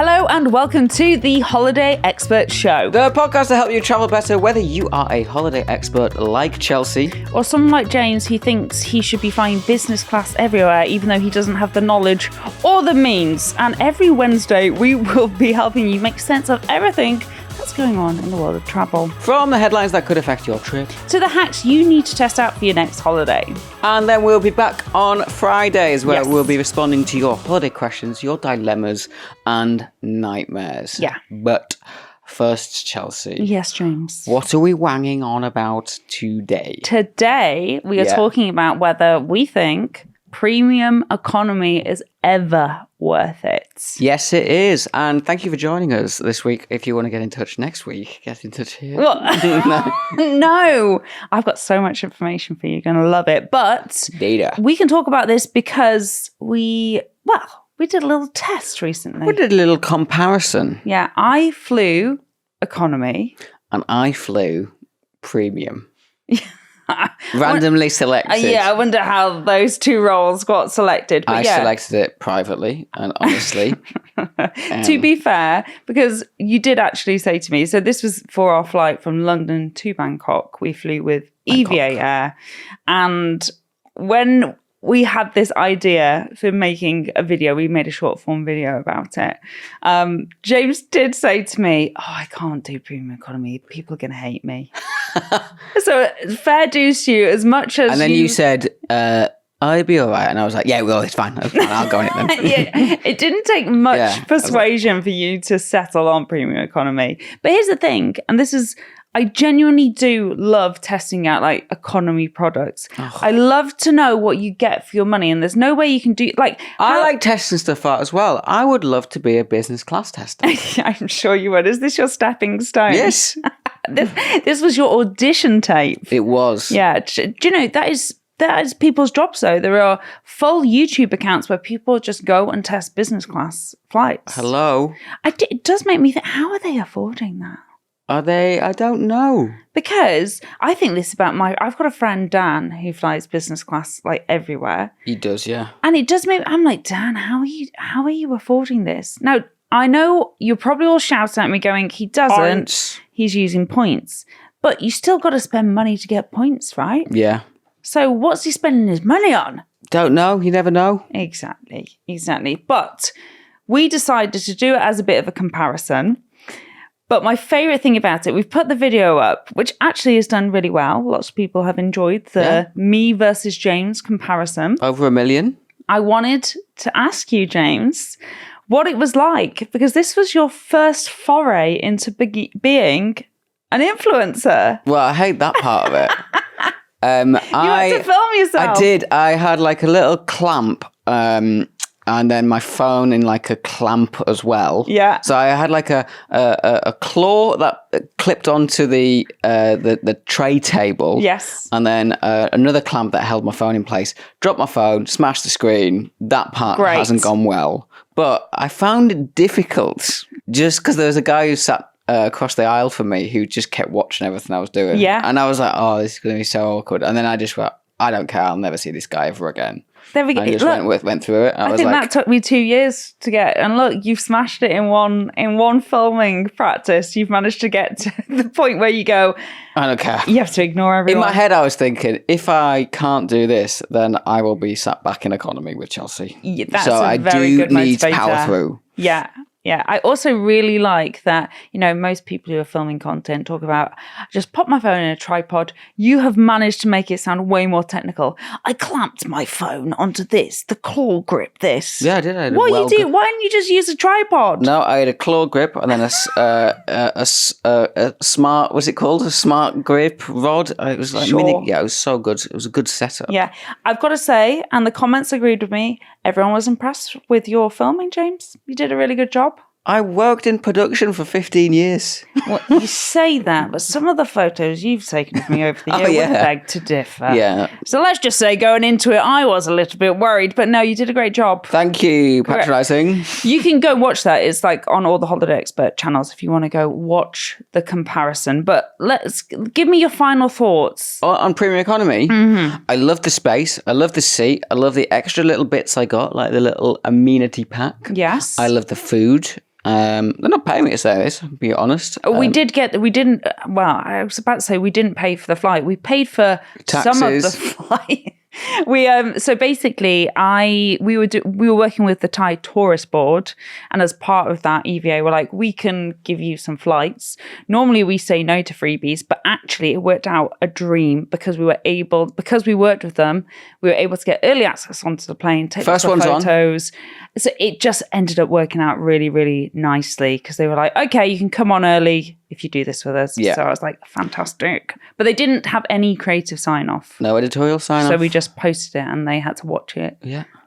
Hello and welcome to the Holiday Expert Show. The podcast to help you travel better, whether you are a holiday expert like Chelsea. Or someone like James who thinks he should be flying business class everywhere, even though he doesn't have the knowledge or the means. And every Wednesday, we will be helping you make sense of everything that's going on in the world of travel. From the headlines that could affect your trip to the hacks you need to test out for your next holiday. And then we'll be back on Fridays where we'll be responding to your holiday questions, your dilemmas and nightmares. Yeah. But first, Chelsea. Yes, James. What are we wanging on about today? Today, we are talking about whether we think premium economy is ever worth it. Yes, it is. And thank you for joining us this week. If you want to get in touch next week, get in touch here. No. I've got so much information for you. You're going to love it. But data. We can talk about this because we did a little test recently. We did a little comparison. Yeah, I flew economy. And I flew premium. Randomly selected. I wonder how those two roles got selected. But I selected it privately and honestly. To be fair, because you did actually say to me, so this was for our flight from London to Bangkok. We flew with EVA Air. And when we had this idea for making a video, we made a short form video about it. James did say to me, I can't do premium economy. People are going to hate me. So fair dues to you as much as and then you said, I'd be all right. And I was like, yeah, well, it's fine. I'll go on it then. It didn't take much persuasion for you to settle on premium economy. But here's the thing, and this is, I genuinely do love testing out like economy products. I love to know what you get for your money, and there's no way you can do I like testing stuff out as well. I would love to be a business class tester. I'm sure you would. Is this your stepping stone? Yes. This was your audition tape. It was. Yeah. Do you know that is people's jobs though? There are full YouTube accounts where people just go and test business class flights. Hello. It does make me think, how are they affording that? Are they? I don't know. Because I think this about I've got a friend, Dan, who flies business class like everywhere. He does, yeah. And it does make, I'm like, Dan, how are you affording this? Now, I know you're probably all shouting at me going, he doesn't. Points. He's using points. But you still got to spend money to get points, right? Yeah. So what's he spending his money on? Don't know. You never know. Exactly. But we decided to do it as a bit of a comparison. But my favourite thing about it, we've put the video up, which actually has done really well. Lots of people have enjoyed the me versus James comparison. Over 1 million. I wanted to ask you, James, what it was like, because this was your first foray into being an influencer. Well, I hate that part of it. You had to film yourself. I did. I had like a little clamp, and then my phone in like a clamp as well. Yeah. So I had like a claw that clipped onto the tray table. Yes. And then another clamp that held my phone in place. Dropped my phone, smashed the screen. That part hasn't gone well. But I found it difficult just because there was a guy who sat across the aisle from me who just kept watching everything I was doing. Yeah. And I was like, oh, this is going to be so awkward. And then I just went, I don't care. I'll never see this guy ever again. There we go. I just went through it. I think that took me 2 years to get. And look, you've smashed it in one filming practice. You've managed to get to the point where you go, I don't care. You have to ignore everyone. In my head, I was thinking, if I can't do this, then I will be sat back in economy with Chelsea. Yeah, that's so a very good need motivator. power through. Yeah. I also really like that, most people who are filming content talk about, just pop my phone in a tripod. You have managed to make it sound way more technical. I clamped my phone onto this, the claw grip this. Yeah, I did. What are you doing? Why didn't you just use a tripod? No, I had a claw grip and then a smart, what's it called? A smart grip rod. It was like it was so good. It was a good setup. Yeah, I've got to say, and the comments agreed with me, everyone was impressed with your filming, James. You did a really good job. I worked in production for 15 years. Well, you say that, but some of the photos you've taken of me over the year would beg to differ. Yeah. So let's just say going into it, I was a little bit worried, but no, you did a great job. Thank you, patronising. You can go watch that. It's like on all the Holiday Expert channels if you want to go watch the comparison. But give me your final thoughts. On premium economy, I love the space. I love the seat. I love the extra little bits I got, like the little amenity pack. Yes. I love the food. They're not paying me to say this, to be honest. I was about to say we didn't pay for the flight. We paid for taxes. Some of the flight. So basically we were working with the Thai Tourist Board, and as part of that, EVA were like, we can give you some flights. Normally we say no to freebies, but actually it worked out a dream because we worked with them, we were able to get early access onto the plane, take lots of photos. So it just ended up working out really, really nicely because they were like, okay, you can come on early if you do this with us. Yeah. So I was like, fantastic. But they didn't have any creative sign-off. No editorial sign-off. So we just posted it and they had to watch it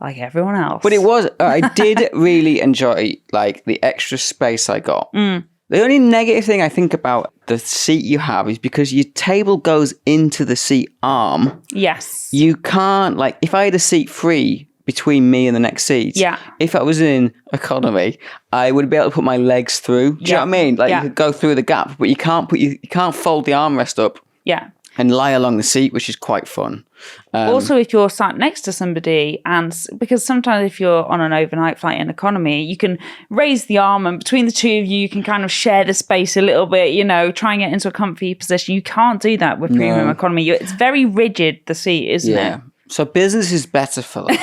like everyone else. But I did really enjoy like the extra space I got. The only negative thing I think about the seat you have is because your table goes into the seat arm. Yes. You can't, like, if I had a seat free between me and the next seat, if I was in economy, I would be able to put my legs through. Do you know what I mean? Like, you could go through the gap, but you can't fold the armrest up. Yeah. And lie along the seat, which is quite fun. Also, if you're sat next to somebody, and because sometimes if you're on an overnight flight in economy, you can raise the arm, and between the two of you can kind of share the space a little bit, try and get into a comfy position. You can't do that with premium economy. It's very rigid, the seat, isn't it? So business is better for them.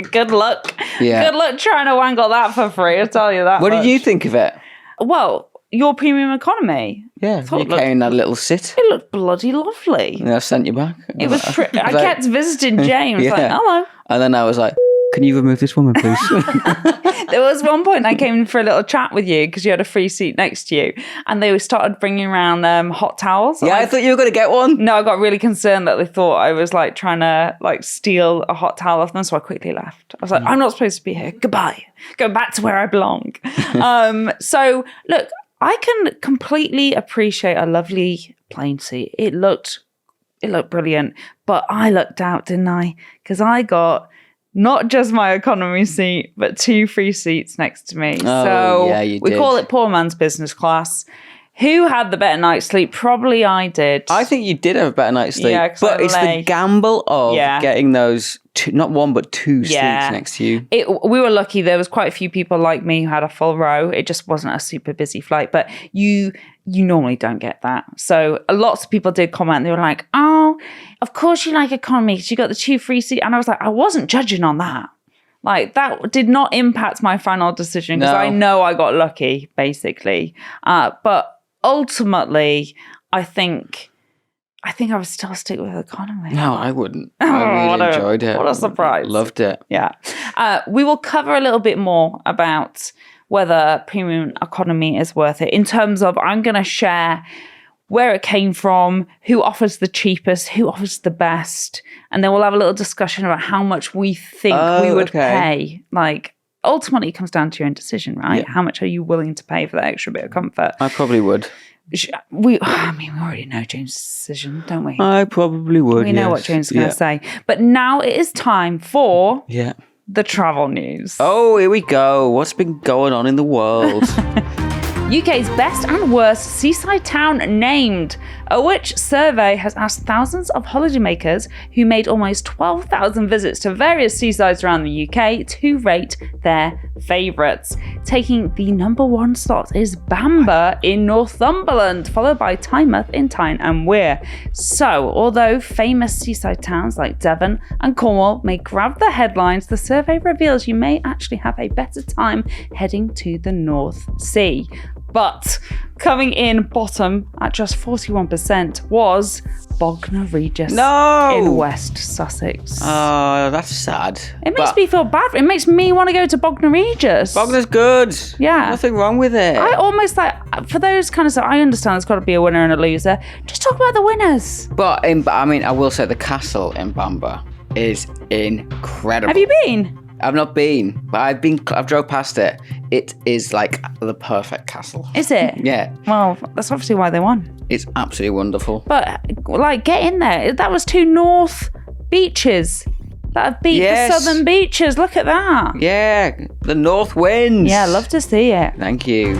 Good luck. Yeah. Good luck trying to wangle that for free, I'll tell you that. What did you think of it? Well, your premium economy. Yeah, you came in that little sit. It looked bloody lovely. And I sent you back. It was pretty. I kept visiting James, like, hello. And then I was like, can you remove this woman, please? There was one point I came in for a little chat with you because you had a free seat next to you, and they started bringing around hot towels. Yeah, I thought you were going to get one. No, I got really concerned that they thought I was like trying to like steal a hot towel off them, so I quickly left. I was like, I'm not supposed to be here. Goodbye. Go back to where I belong. So look, I can completely appreciate a lovely plane seat. It looked brilliant, but I lucked out, didn't I? Because I got not just my economy seat, but 2 free seats next to me. We call it poor man's business class. Who had the better night's sleep? Probably I did. I think you did have a better night's sleep. Yeah, but it's the gamble of getting those not one but 2 seats next to you. We were lucky. There was quite a few people like me who had a full row. It just wasn't a super busy flight. But you normally don't get that. So lots of people did comment. They were like, oh, of course you like economy because you got the 2 free seats. And I was like, I wasn't judging on that. Like, that did not impact my final decision because I know I got lucky, basically. But ultimately, I think I would still stick with economy. No, I wouldn't. I really enjoyed it. What a surprise. Loved it. Yeah. We will cover a little bit more about whether premium economy is worth it in terms of I'm going to share where it came from, who offers the cheapest, who offers the best, and then we'll have a little discussion about how much we think we would pay. Like, ultimately, it comes down to your own decision, right? Yeah. How much are you willing to pay for that extra bit of comfort? I probably would. We already know James' decision, don't we? I probably would. We know what James is going to say. But now it is time for the travel news. Oh, here we go. What's been going on in the world? UK's best and worst seaside town named. A Which survey has asked thousands of holidaymakers who made almost 12,000 visits to various seasides around the UK to rate their favourites. Taking the number 1 slot is Bamber in Northumberland, followed by Tynemouth in Tyne and Wear. So, although famous seaside towns like Devon and Cornwall may grab the headlines, the survey reveals you may actually have a better time heading to the North Sea. But coming in bottom at just 41% was Bognor Regis in West Sussex. Oh, that's sad. It makes me feel bad. It makes me want to go to Bognor Regis. Bognor's good. Yeah. Nothing wrong with it. I almost like, for those kind of stuff, I understand there's got to be a winner and a loser. Just talk about the winners. But, I will say the castle in Bamber is incredible. Have you been? I've not been, but I've drove past it. It is like the perfect castle. Is it? Yeah. Well, that's obviously why they won. It's absolutely wonderful. But, like, get in there. That was 2 north beaches that have beat the southern beaches. Look at that. Yeah, the north winds. Yeah, love to see it. Thank you.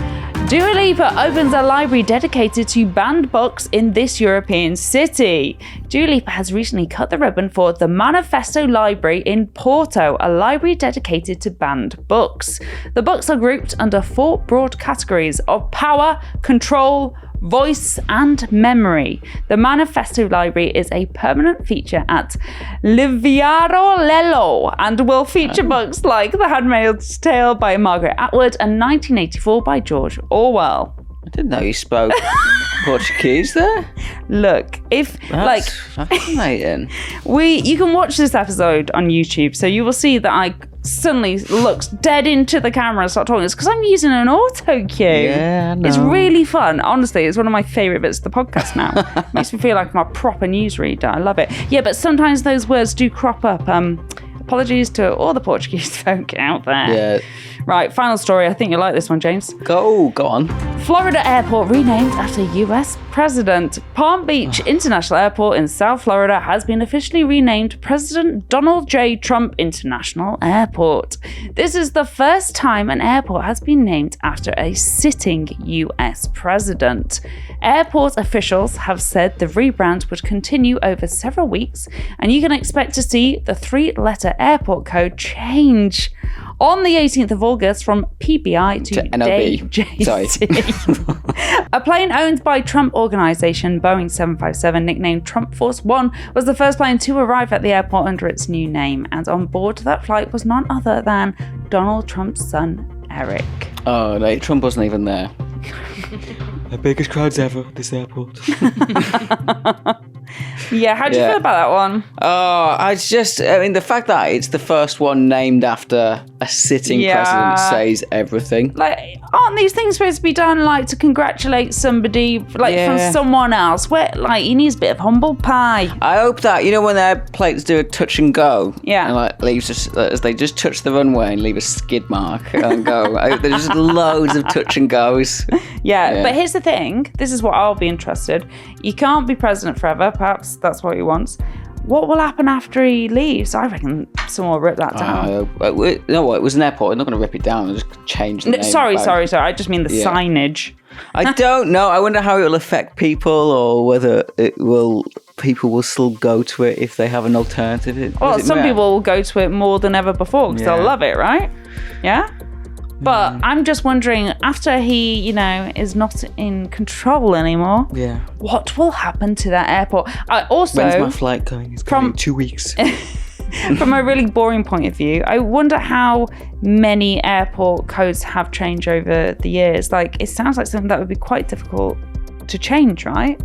Dua Lipa opens a library dedicated to banned books in this European city. Dua Lipa has recently cut the ribbon for the Manifesto Library in Porto, a library dedicated to banned books. The books are grouped under 4 broad categories of power, control, voice and memory. The Manifesto Library is a permanent feature at Liviaro Lello and will feature books like The Handmaid's Tale by Margaret Atwood and 1984 by George Orwell. I didn't know you spoke Portuguese there. Look, That's fascinating. you can watch this episode on YouTube, so you will see that I suddenly looked dead into the camera and start talking. It's because I'm using an auto cue. Yeah, I know. It's really fun. Honestly, it's one of my favourite bits of the podcast now. Makes me feel like I'm a proper newsreader. I love it. Yeah, but sometimes those words do crop up. Apologies to all the Portuguese folk out there. Yeah. Right, final story. I think you'll like this one, James. Go on. Florida airport renamed after US president. Palm Beach International Airport in South Florida has been officially renamed President Donald J. Trump International Airport. This is the first time an airport has been named after a sitting US president. Airport officials have said the rebrand would continue over several weeks, and you can expect to see the 3-letter airport code change on the 18th of August from PBI to NOB. JT. A plane owned by Trump Organization Boeing 757, nicknamed Trump Force One, was the first plane to arrive at the airport under its new name. And on board that flight was none other than Donald Trump's son, Eric. Oh, no, Trump wasn't even there. The biggest crowds ever at this airport. Yeah, how do you feel about that one? Oh, I mean, the fact that it's the first one named after a sitting president says everything. Like, aren't these things supposed to be done, like, to congratulate somebody, like, from someone else? Where, like, he needs a bit of humble pie. I hope that, you know, when airplanes do a touch and go, and, like, as they just touch the runway and leave a skid mark and go. There's just loads of touch and goes. Yeah, but here's the thing. This is what I'll be interested. You can't be president forever. Perhaps that's what he wants. What will happen after he leaves? I reckon someone will rip that down. No, what? It was an airport. They're not going to rip it down. They'll just change the name. Sorry. I just mean the signage. I don't know. I wonder how it will affect people, or whether people will still go to it if they have an alternative. Well, some people will go to it more than ever before because they'll love it, right? Yeah? But I'm just wondering, after he, you know, is not in control anymore, what will happen to that airport? When's my flight going? It's coming in 2 weeks. From a really boring point of view, I wonder how many airport codes have changed over the years. Like, it sounds like something that would be quite difficult to change, right?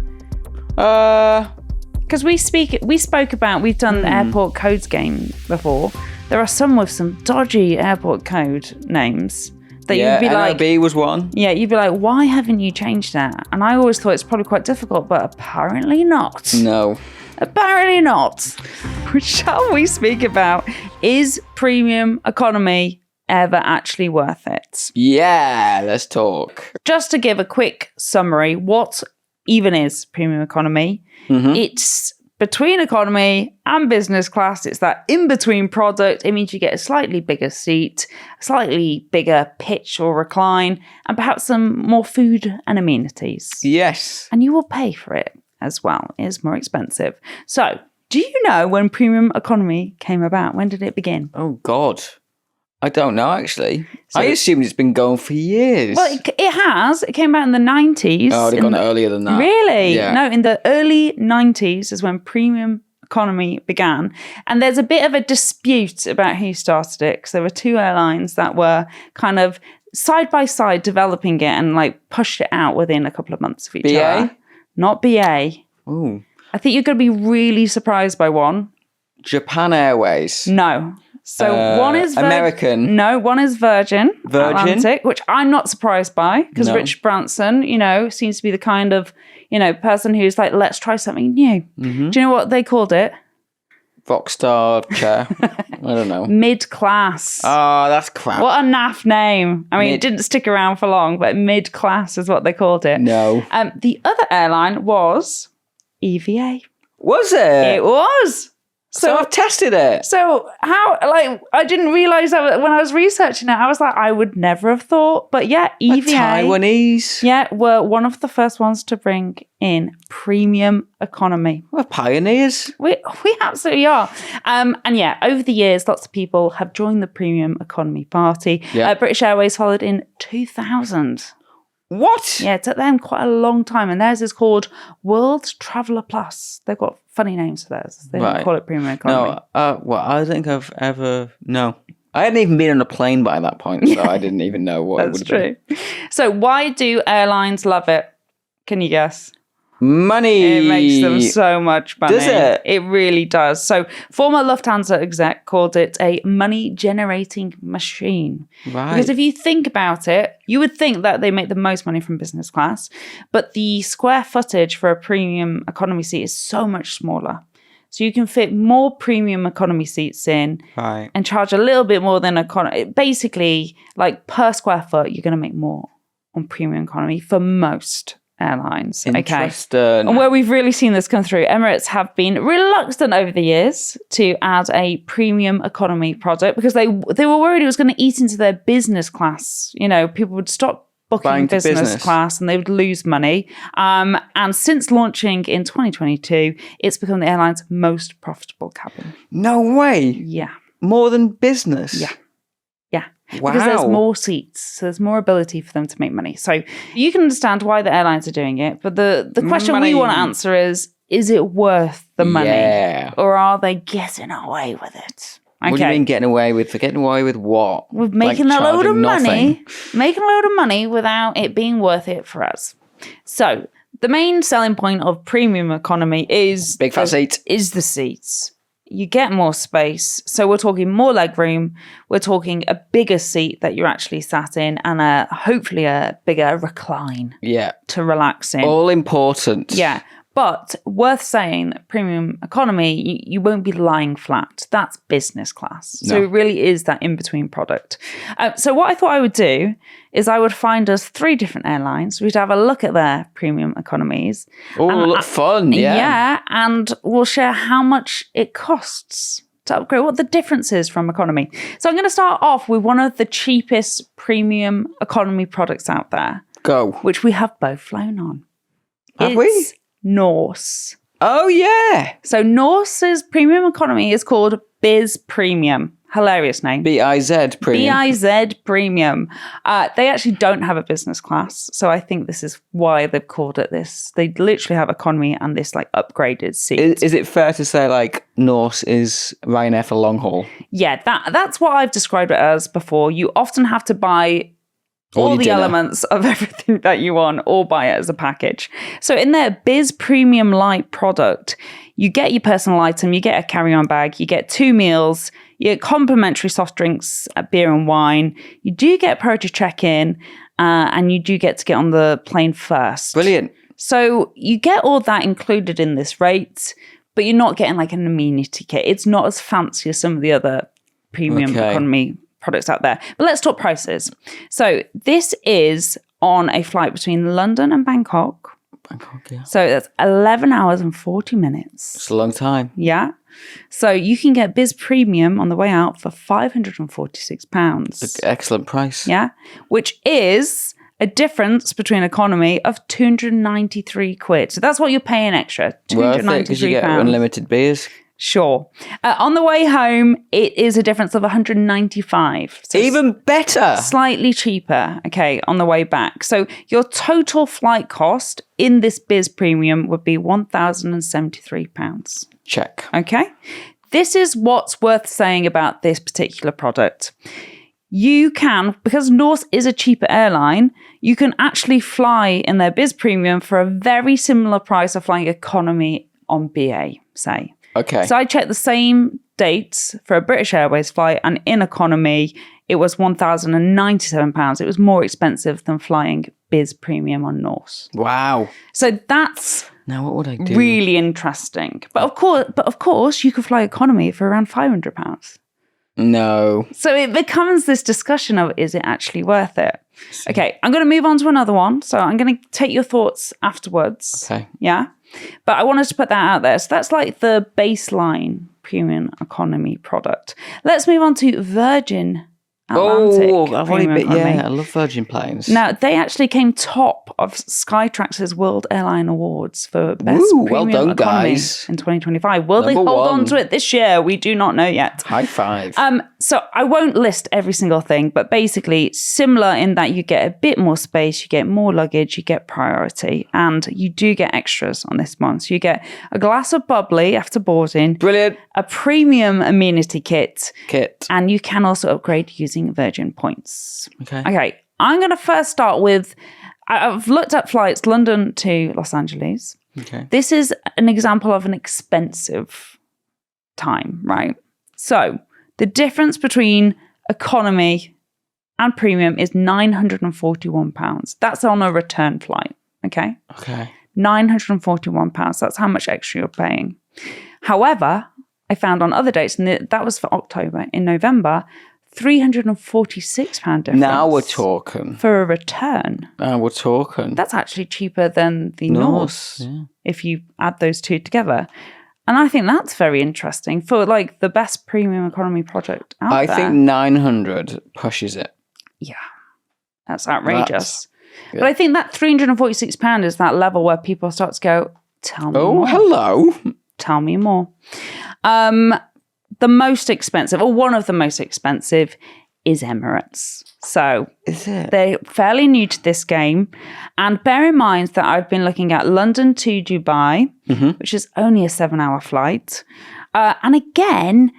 Because we've done the airport codes game before. There are some with some dodgy airport code names that you'd be like... NOB was one. Yeah, you'd be like, why haven't you changed that? And I always thought it's probably quite difficult, but apparently not. No. Apparently not. Shall we speak about, is premium economy ever actually worth it? Yeah, let's talk. Just to give a quick summary, what even is premium economy? It's between economy and business class. It's that in-between product. It means you get a slightly bigger seat, a slightly bigger pitch or recline, and perhaps some more food and amenities. Yes. And you will pay for it as well. It is more expensive. So, do you know when premium economy came about? When did it begin? Oh, God. I don't know, actually. So I assumed it's been going for years. Well, it has. It came out in the 90s. Oh, they've gone earlier than that. Really? Yeah. No, in the early 90s is when premium economy began. And there's a bit of a dispute about who started it, because there were 2 airlines that were kind of side by side developing it and like pushed it out within a couple of months of each other. BA? Not BA. Ooh. I think you're going to be really surprised by one. Japan Airways. No. So one is American. No, one is Virgin Atlantic, which I'm not surprised by, because Rich Branson, you know, seems to be the kind of, you know, person who's like, let's try something new. Do you know what they called it? Rockstar chair. I don't know. Mid-class. Oh, that's crap. What a naff name. I mean, it didn't stick around for long, but mid-class is what they called it. No. The other airline was EVA. Was it? It was. So I've tested it. So how, like, I didn't realise that when I was researching it, I was like, I would never have thought. But yeah, EVA. Taiwanese. Yeah, were one of the first ones to bring in premium economy. We're pioneers. We absolutely are. And yeah, over the years, lots of people have joined the premium economy party. Yeah. British Airways followed in 2000. What? Yeah, it took them quite a long time. And theirs is called World Traveller Plus. They've got funny names for theirs. They don't call it premium economy. No, I think I've ever... No. I hadn't even been on a plane by that point, so I didn't even know what it would That's true. So why do airlines love it? Can you guess? Money. It makes them so much money. Does it? It really does. So former Lufthansa exec called it a money-generating machine. Right. Because if you think about it, you would think that they make the most money from business class, but the square footage for a premium economy seat is so much smaller. So you can fit more premium economy seats in and charge a little bit more than economy. Basically, like per square foot, you're going to make more on premium economy for most airlines. Interesting. Okay. And where we've really seen this come through, Emirates have been reluctant over the years to add a premium economy product because they were worried it was going to eat into their business class. You know, people would stop booking business class and they would lose money. And since launching in 2022, it's become the airline's most profitable cabin. No way. Yeah. More than business? Yeah. Yeah. Wow. Because there's more seats, so there's more ability for them to make money. So you can understand why the airlines are doing it, but the question we want to answer is it worth the money? Yeah. Or are they getting away with it? Okay. What do you mean getting away with? Getting away with what? With making a load of money. Making a load of money without it being worth it for us. So the main selling point of premium economy is... Big fat seats. Is the seats. You get more space. So we're talking more leg room. We're talking a bigger seat that you're actually sat in and hopefully a bigger recline. Yeah. To relax in. All important. Yeah. But worth saying that premium economy, you won't be lying flat. That's business class. So it really is that in-between product. So what I thought I would do is I would find us 3 different airlines. We'd have a look at their premium economies. Oh, look fun. Yeah. Yeah. And we'll share how much it costs to upgrade, what the difference is from economy. So I'm going to start off with one of the cheapest premium economy products out there. Go. Which we have both flown on. Have we? Norse. Oh, yeah. So Norse's premium economy is called Biz Premium. Hilarious name. BIZ Premium. BIZ Premium. They actually don't have a business class. So I think this is why they've called it this. They literally have economy and this like upgraded seat. Is it fair to say like Norse is Ryanair for long haul? Yeah, that's what I've described it as before. You often have to buy all the elements of everything that you want or buy it as a package. So in their Biz Premium Light product, you get your personal item, you get a carry-on bag, you get 2 meals, you get complimentary soft drinks, beer and wine. You do get priority to check-in and you do get to get on the plane first. Brilliant. So you get all that included in this rate, but you're not getting like an amenity kit. It's not as fancy as some of the other premium economy products out there. But let's talk prices. So this is on a flight between London and Bangkok. Yeah. So that's 11 hours and 40 minutes. It's a long time. Yeah. So you can get Biz Premium on the way out for £546. Excellent price. Yeah. Which is a difference between economy of 293 quid. So that's what you're paying extra. 293 Worth it because you get unlimited beers. Sure. On the way home, it is a difference of 195. So even better. Slightly cheaper, okay, on the way back. So your total flight cost in this Biz Premium would be £1,073. Check. Okay. This is what's worth saying about this particular product. You can, because Norse is a cheaper airline, you can actually fly in their Biz Premium for a very similar price of flying economy on BA, say. Okay. So I checked the same dates for a British Airways flight, and in economy, it was £1,097. It was more expensive than flying Biz Premium on Norse. Wow. So that's now what would I do? Really interesting. But of course, you could fly economy for around £500. No. So it becomes this discussion of, is it actually worth it? Okay, I'm going to move on to another one. So I'm going to take your thoughts afterwards. Okay. Yeah. But I wanted to put that out there. So that's like the baseline premium economy product. Let's move on to Virgin Atlantic. I've already been, I love Virgin planes. Now, they actually came top of Skytrax's World Airline Awards for Best Premium Economy guys. in 2025. Will they hold on to it this year? We do not know yet. High five. So I won't list every single thing, but basically similar in that you get a bit more space, you get more luggage, you get priority, and you do get extras on this one. So you get a glass of bubbly after boarding. Brilliant. A premium amenity kit. And you can also upgrade using Virgin points. Okay. I'm going to first start with, I've looked at flights London to Los Angeles. Okay. This is an example of an expensive time, right? So the difference between economy and premium is £941. That's on a return flight. Okay. £941. That's how much extra you're paying. However, I found on other dates, and that was for October, in November, £346 difference. Now we're talking. For a return. Now we're talking. That's actually cheaper than the Norse, if you add those two together. And I think that's very interesting for like the best premium economy project out there. I think 900 pushes it. Yeah. That's outrageous. But I think that £346 is that level where people start to go, tell me more. Oh, hello. Tell me more. The most expensive, or one of the most expensive, is Emirates. So is it? They're fairly new to this game. And bear in mind that I've been looking at London to Dubai, which is only a 7-hour flight. And again,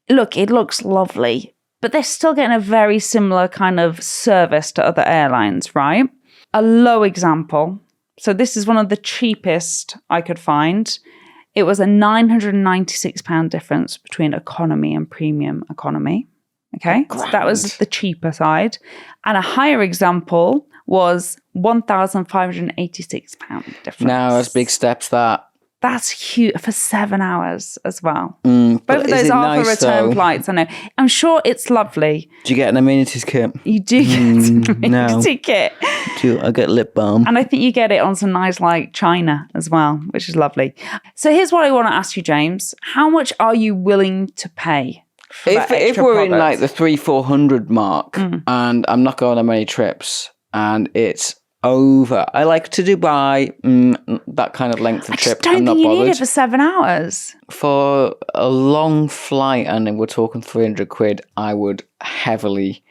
look, it looks lovely, but they're still getting a very similar kind of service to other airlines, right? A low example. So this is one of the cheapest I could find. It was a £996 difference between economy and premium economy. Okay, so that was the cheaper side. And a higher example was £1,586 difference. Now, that's big steps, that. That's huge for 7 hours as well. Both of those are for return flights, I know. I'm sure it's lovely. Do you get an amenities kit? You do get an amenity kit. I get lip balm. And I think you get it on some nice like china as well, which is lovely. So here's what I want to ask you, James. How much are you willing to pay? If we're in like the 300-400 mark and I'm not going on many trips and it's over, I like to Dubai, that kind of length of trip. I don't think you need it for 7 hours. For a long flight, and we're talking 300 quid, I would heavily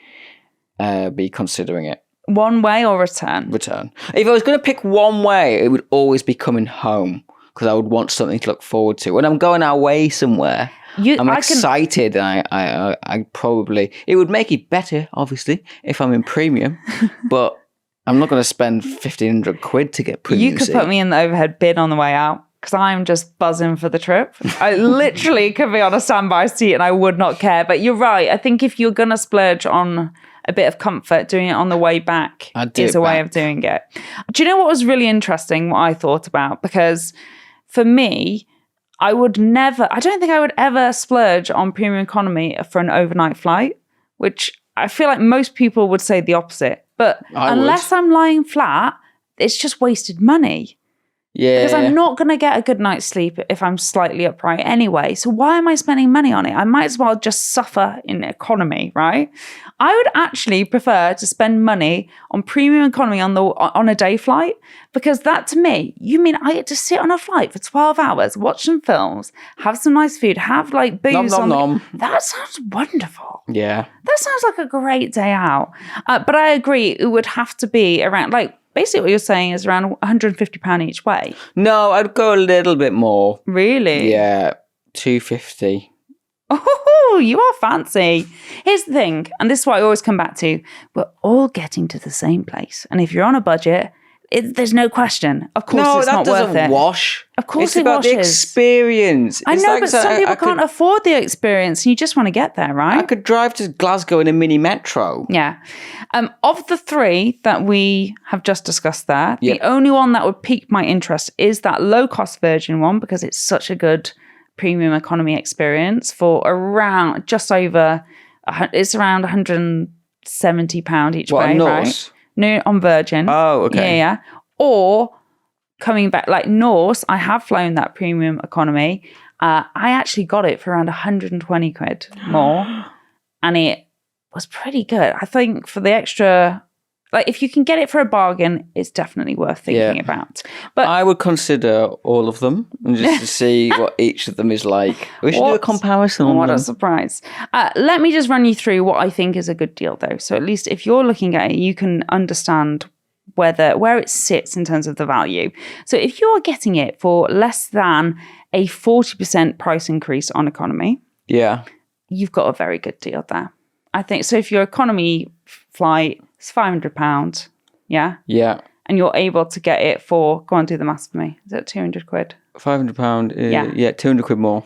be considering it. One way or return? Return. If I was going to pick one way, it would always be coming home because I would want something to look forward to. When I'm going away somewhere, I'm excited. I probably, it would make it better, obviously, if I'm in premium, but I'm not going to spend 1,500 quid to get premium. You could put me in the overhead bin on the way out because I'm just buzzing for the trip. I literally could be on a standby seat and I would not care. But you're right. I think if you're going to splurge on a bit of comfort, doing it on the way back is a way of doing it. Do you know what was really interesting, what I thought about? Because for me, I don't think I would ever splurge on premium economy for an overnight flight, which I feel like most people would say the opposite. But unless I'm lying flat, it's just wasted money. Yeah. Because I'm not going to get a good night's sleep if I'm slightly upright anyway. So why am I spending money on it? I might as well just suffer in economy, right? I would actually prefer to spend money on premium economy on a day flight, because that to me, you mean I get to sit on a flight for 12 hours, watch some films, have some nice food, have like booze That sounds wonderful. Yeah. That sounds like a great day out. But I agree, it would have to be around like, basically what you're saying is around £150 each way. No, I'd go a little bit more. Really? Yeah, £250. Oh, you are fancy. Here's the thing, and this is what I always come back to. We're all getting to the same place. And if you're on a budget, there's no question. Of course it's not worth it. No, that doesn't wash. Of course it washes. It's about the experience. I know, but some people can't afford the experience and you just want to get there, right? I could drive to Glasgow in a mini metro. Yeah. Of the three that we have just discussed there, the only one that would pique my interest is that low-cost Virgin one, because it's such a good premium economy experience for around just over, it's around £170 each way, right? No, on Virgin. Oh, okay. Yeah. Or coming back, like Norse, I have flown that premium economy I actually got it for around 120 quid more. And it was pretty good. I think for the extra, like if you can get it for a bargain, it's definitely worth thinking about. But I would consider all of them and just to see what each of them is like. We should do a comparison on what them. a surprise. Let me just run you through what I think is a good deal though. So at least if you're looking at it, you can understand where it sits in terms of the value. So if you're getting it for less than a 40% price increase on economy, you've got a very good deal there. I think so. If your economy flight is £500, yeah, and you're able to get it for, go on, do the maths for me. Is it 200 quid? £500, 200 quid more.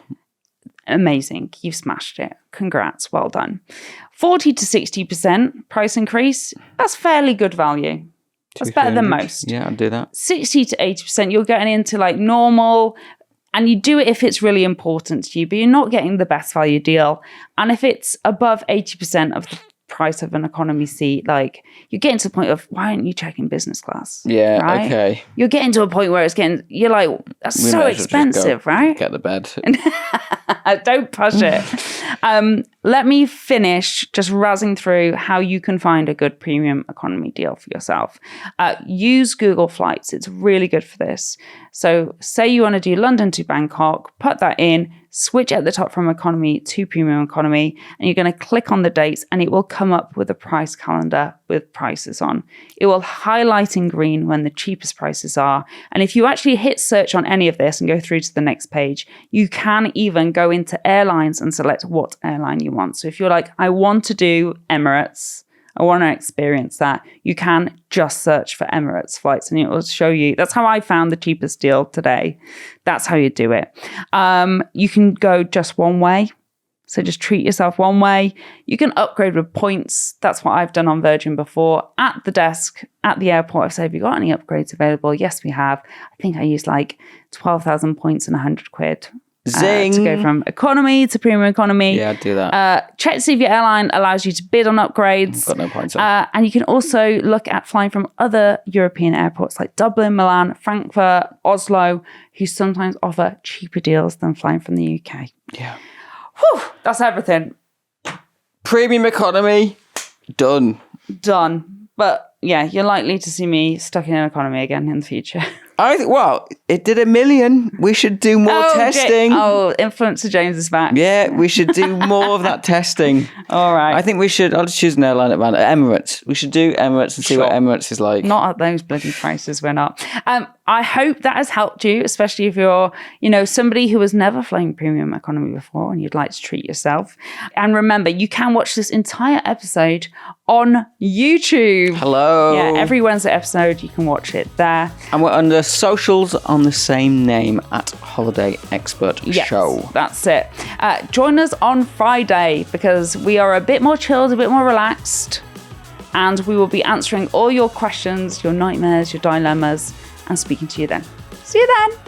Amazing, you've smashed it. Congrats, well done. 40 to 60% price increase. That's fairly good value. That's better than most. Yeah, I'd do that. 60 to 80%, you're getting into like normal. And you do it if it's really important to you, but you're not getting the best value deal. And if it's above 80% of the price of an economy seat, like you're getting to the point of, why aren't you checking business class? Yeah, right? Okay. You're getting to a point where you're like, that's so expensive, right? Get the bed. Don't push it. Let me finish just razzing through how you can find a good premium economy deal for yourself. Use Google Flights. It's really good for this. So say you want to do London to Bangkok, put that in, switch at the top from economy to premium economy, and you're going to click on the dates and it will come up with a price calendar with prices on. It will highlight in green when the cheapest prices are. And if you actually hit search on any of this and go through to the next page, you can even go into airlines and select what airline you want. So if you're like, I want to do Emirates, I want to experience that, you can just search for Emirates flights and it will show you. That's how I found the cheapest deal today. That's how you do it. You can go just one way. So just treat yourself one way. You can upgrade with points. That's what I've done on Virgin before. At the desk, at the airport, I've said, have you got any upgrades available? Yes, we have. I think I used like 12,000 points and 100 quid. Zing! To go from economy to premium economy. Yeah, I'd do that. Check to see if your airline allows you to bid on upgrades. Got no points on. And you can also look at flying from other European airports like Dublin, Milan, Frankfurt, Oslo, who sometimes offer cheaper deals than flying from the UK. Yeah. Whew, that's everything. Premium economy, done. But yeah, you're likely to see me stuck in an economy again in the future. Well, it did 1 million. We should do more testing. Influencer James is back. Yeah, we should do more of that testing. All right. I think we should. I'll just choose an airline at random. Emirates. We should do Emirates and see what Emirates is like. Not at those bloody prices. We're not. I hope that has helped you, especially if you're, somebody who has never flown premium economy before and you'd like to treat yourself. And remember, you can watch this entire episode on YouTube. Hello. Yeah, every Wednesday episode, you can watch it there. And we're under socials on the same name at Holiday Expert Show. That's it. Join us on Friday because we are a bit more chilled, a bit more relaxed, and we will be answering all your questions, your nightmares, your dilemmas, and speaking to you then. See you then.